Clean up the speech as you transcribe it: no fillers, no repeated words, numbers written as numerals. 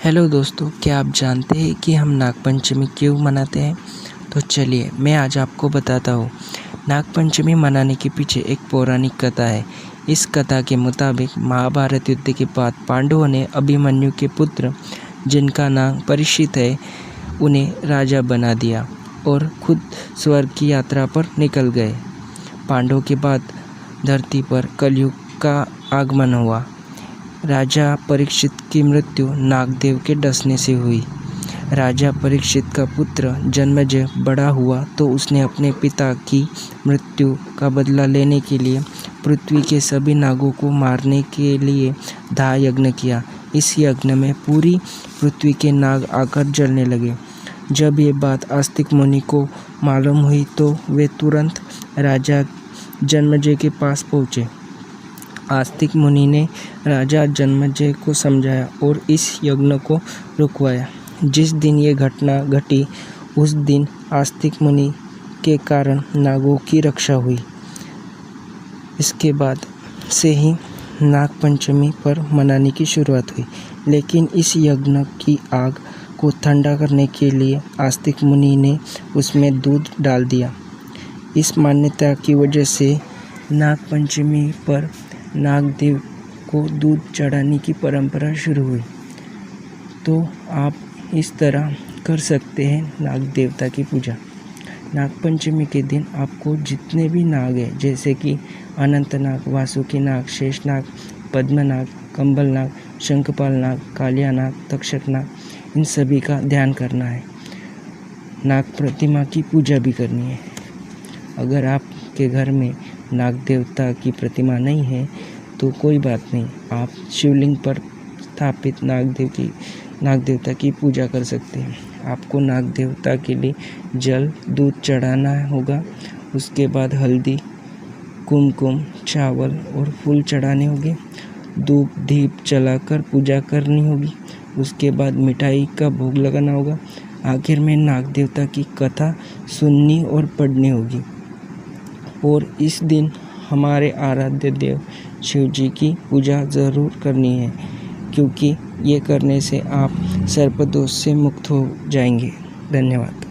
Hello दोस्तों, क्या आप जानते हैं कि हम नागपंचमी क्यों मनाते हैं? तो चलिए मैं आज आपको बताता हूँ। नागपंचमी मनाने के पीछे एक पौराणिक कथा है। इस कथा के मुताबिक महाभारत युद्ध के बाद पांडवों ने अभिमन्यु के पुत्र, जिनका नाम परीक्षित है, उन्हें राजा बना दिया और खुद स्वर्ग की यात्रा पर निकल गए। पांडवों के बाद धरती पर कलयुग का आगमन हुआ। राजा परीक्षित की मृत्यु नागदेव के डसने से हुई। राजा परीक्षित का पुत्र जन्मेजय बड़ा हुआ तो उसने अपने पिता की मृत्यु का बदला लेने के लिए पृथ्वी के सभी नागों को मारने के लिए दाह यज्ञ किया। इस यज्ञ में पूरी पृथ्वी के नाग आकर जलने लगे। जब ये बात आस्तिक मुनि को मालूम हुई तो वे तुरंत राजा जन्मेजय के पास पहुँचे। आस्तिक मुनि ने राजा जन्मेजय को समझाया और इस यज्ञ को रुकवाया। जिस दिन ये घटना घटी उस दिन आस्तिक मुनि के कारण नागों की रक्षा हुई। इसके बाद से ही नागपंचमी पर मनाने की शुरुआत हुई। लेकिन इस यज्ञ की आग को ठंडा करने के लिए आस्तिक मुनि ने उसमें दूध डाल दिया। इस मान्यता की वजह से नागपंचमी पर नागदेव को दूध चढ़ाने की परंपरा शुरू हुई। तो आप इस तरह कर सकते हैं नाग देवता की पूजा। नागपंचमी के दिन आपको जितने भी नाग हैं, जैसे कि अनंत नाग, वासुकी नाग, शेषनाग, पद्मनाग, कंबल नाग, शंखपाल नाग, कालिया नाग, तक्षक नाग, इन सभी का ध्यान करना है। नाग प्रतिमा की पूजा भी करनी है। अगर आपके घर में नाग देवता की प्रतिमा नहीं है तो कोई बात नहीं, आप शिवलिंग पर स्थापित नाग देवता की पूजा कर सकते हैं। आपको नाग देवता के लिए जल, दूध चढ़ाना होगा। उसके बाद हल्दी, कुमकुम, चावल और फूल चढ़ाने होंगे। धूप दीप जलाकर पूजा करनी होगी। उसके बाद मिठाई का भोग लगाना होगा। आखिर में नाग देवता की कथा सुननी और पढ़नी होगी। और इस दिन हमारे आराध्य देव शिव जी की पूजा ज़रूर करनी है, क्योंकि ये करने से आप सर्पदोष से मुक्त हो जाएंगे। धन्यवाद।